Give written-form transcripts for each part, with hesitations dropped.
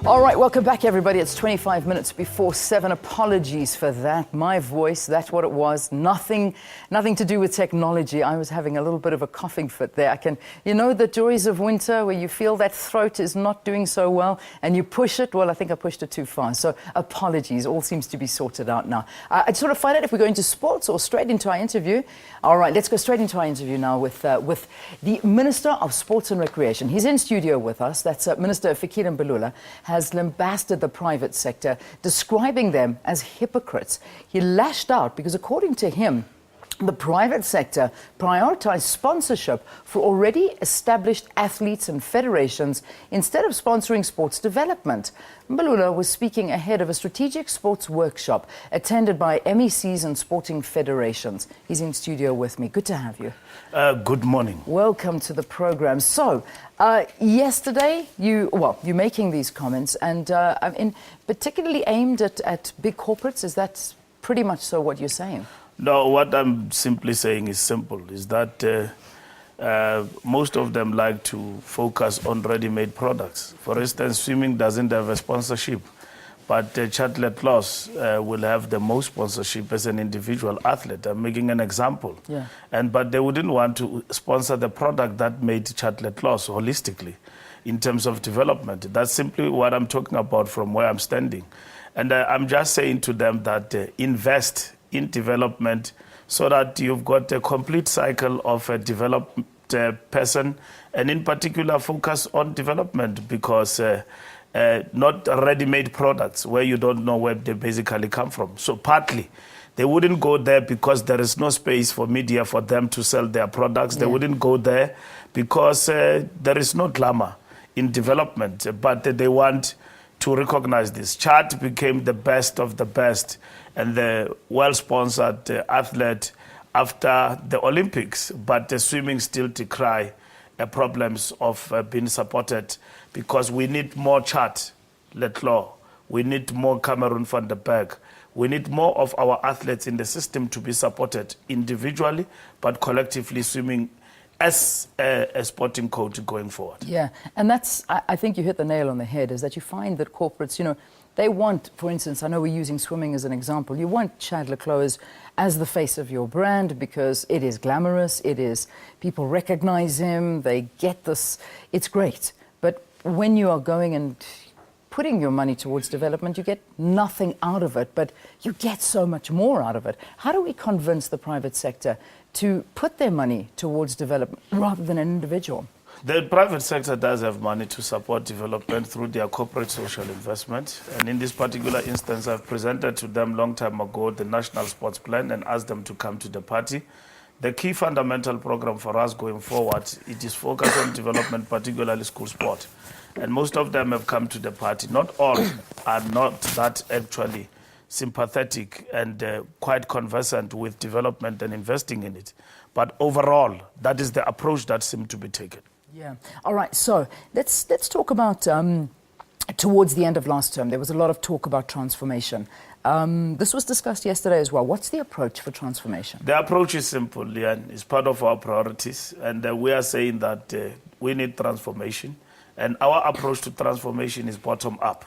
All right, welcome back, everybody. It's 25 minutes before 7. Apologies for that. My voice, that's what it was. Nothing to do with technology. I was having a little bit of a coughing fit there. You know the joys of winter where you feel that throat is not doing so well and you push it? Well, I think I pushed it too far. So apologies. All seems to be sorted out now. I just want to find out if we're going to sports or straight into our interview. All right, let's go straight into our interview now with the Minister of Sports and Recreation. He's in studio with us. That's Minister Fikile Mbalula. Has lambasted the private sector, describing them as hypocrites. He lashed out because, according to him, the private sector prioritized sponsorship for already established athletes and federations instead of sponsoring sports development. Mbalula was speaking ahead of a strategic sports workshop attended by MECs and sporting federations. He's in studio with me. Good to have you. Good morning. Welcome to the program. So, yesterday, you're making these comments, and particularly aimed at big corporates. Is that pretty much so what you're saying? No, what I'm simply saying is simple, is that most of them like to focus on ready-made products. For instance, swimming doesn't have a sponsorship, but Chatlet Loss will have the most sponsorship as an individual athlete. I'm making an example. Yeah. But they wouldn't want to sponsor the product that made Chatlet Loss holistically in terms of development. That's simply what I'm talking about from where I'm standing. And I'm just saying to them that invest in development so that you've got a complete cycle of a developed person, and in particular focus on development, because not ready-made products where you don't know where they basically come from. So partly they wouldn't go there because there is no space for media for them to sell their products. Yeah. They wouldn't go there because there is no glamour in development, but they want to recognize this. Chad became the best of the best and the well-sponsored athlete after the Olympics, but the swimming still decry problems of being supported, because we need more Chad Letlo, we need more Cameroon van der Berg, we need more of our athletes in the system to be supported individually, but collectively swimming as a sporting code going forward. Yeah, and that's, I think you hit the nail on the head, is that you find that corporates, you know, they want, for instance, I know we're using swimming as an example, you want Chad Leclos as the face of your brand because it is glamorous, it is, people recognize him, they get this, it's great. But when you are going and putting your money towards development, you get nothing out of it, but you get so much more out of it. How do we convince the private sector to put their money towards development rather than an individual? The private sector does have money to support development through their corporate social investment. And in this particular instance, I've presented to them long time ago the National Sports Plan and asked them to come to the party. The key fundamental program for us going forward, it is focused on development, particularly school sport. And most of them have come to the party. Not all are not that actually sympathetic and quite conversant with development and investing in it. But overall, that is the approach that seems to be taken. Yeah. All right. So let's talk about towards the end of last term, there was a lot of talk about transformation. This was discussed yesterday as well. What's the approach for transformation? The approach is simple, Leanne. It's part of our priorities. And we are saying that we need transformation. And our approach to transformation is bottom up.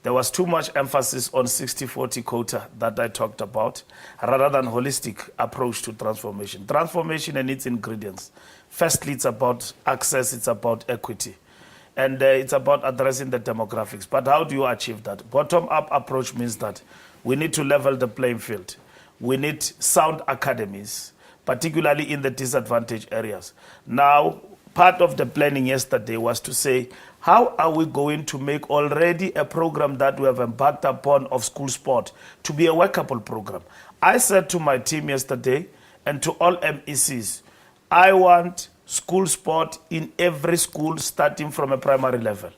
There was too much emphasis on 60-40 quota that I talked about, rather than holistic approach to transformation. Transformation and its ingredients. Firstly, it's about access, it's about equity. And it's about addressing the demographics. But how do you achieve that? Bottom-up approach means that we need to level the playing field. We need sound academies, particularly in the disadvantaged areas. Now, part of the planning yesterday was to say, how are we going to make already a program that we have embarked upon of school sport to be a workable program? I said to my team yesterday and to all MECs, I want school sport in every school starting from a primary level.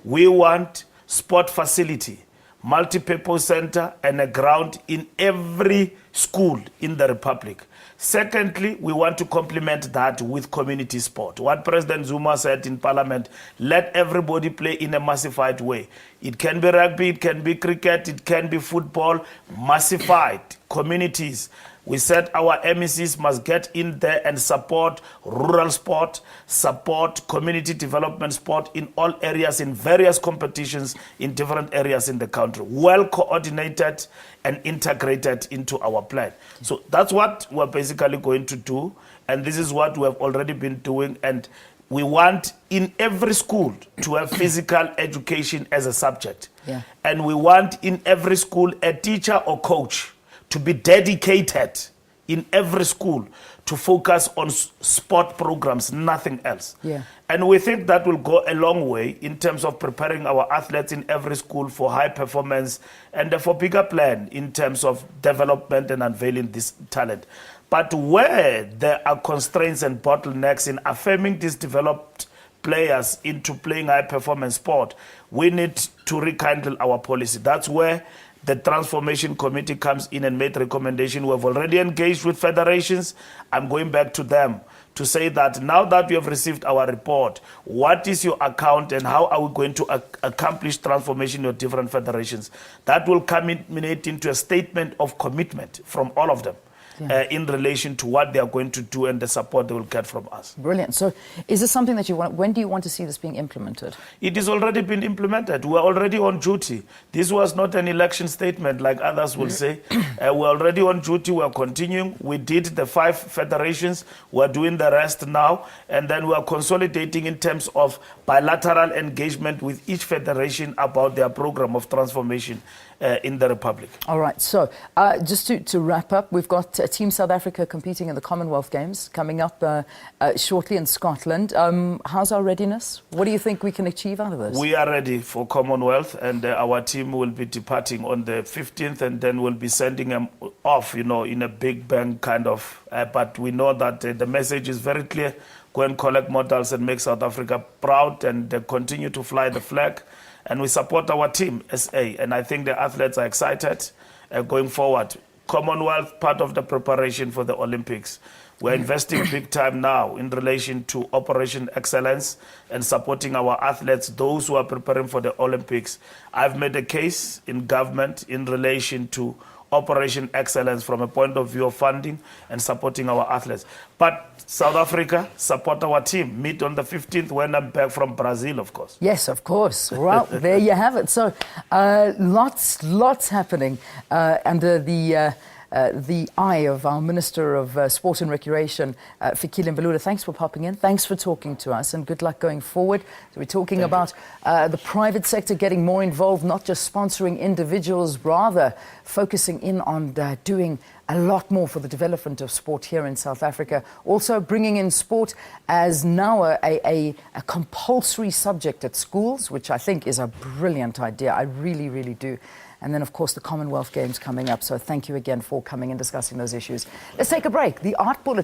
We want sport facility, multi-purpose center and a ground in every school in the Republic. Secondly, we want to complement that with community sport. What President Zuma said in Parliament, let everybody play in a massified way. It can be rugby, it can be cricket, it can be football, massified communities. We said our MECs must get in there and support rural sport, support community development sport in all areas, in various competitions in different areas in the country. Well coordinated and integrated into our plan. So that's what we're basically going to do. And this is what we have already been doing. And we want in every school to have physical education as a subject. Yeah. And we want in every school a teacher or coach to be dedicated in every school to focus on sport programs, nothing else. Yeah. And we think that will go a long way in terms of preparing our athletes in every school for high performance and for bigger plan in terms of development and unveiling this talent. But where there are constraints and bottlenecks in affirming these developed players into playing high performance sport, we need to rekindle our policy. That's where the Transformation Committee comes in and made recommendation. We have already engaged with federations. I'm going back to them to say that now that we have received our report, what is your account and how are we going to accomplish transformation in your different federations? That will culminate into a statement of commitment from all of them. Yeah. In relation to what they are going to do and the support they will get from us. Brilliant. So is this something that you want, when do you want to see this being implemented? It is already been implemented. We're already on duty. This was not an election statement like others will say. We're already on duty. We're continuing. We did the 5 federations. We're doing the rest now. And then we're consolidating in terms of bilateral engagement with each federation about their program of transformation in the Republic. All right, so just to wrap up, we've got Team South Africa competing in the Commonwealth Games coming up shortly in Scotland. How's our readiness? What do you think we can achieve out of this? We are ready for Commonwealth, and our team will be departing on the 15th, and then we'll be sending them off, you know, in a big bang kind of. But we know that the message is very clear. Go and collect medals and make South Africa proud and continue to fly the flag. And we support our team, SA, and I think the athletes are excited going forward. Commonwealth, part of the preparation for the Olympics. We're investing big time now in relation to Operation Excellence and supporting our athletes, those who are preparing for the Olympics. I've made a case in government in relation to Operation Excellence from a point of view of funding and supporting our athletes. But South Africa, support our team. Meet on the 15th when I'm back from Brazil, of course. Yes, of course. Well, there you have it. So lots happening under the eye of our Minister of Sport and Recreation, Fikile Mbalula. Thanks for popping in. Thanks for talking to us, and good luck going forward. So we're talking about the private sector getting more involved, not just sponsoring individuals, rather focusing in on doing a lot more for the development of sport here in South Africa. Also bringing in sport as now a compulsory subject at schools, which I think is a brilliant idea. I really, really do. And then, of course, the Commonwealth Games coming up. So thank you again for coming and discussing those issues. Let's take a break. The Art Bulletin.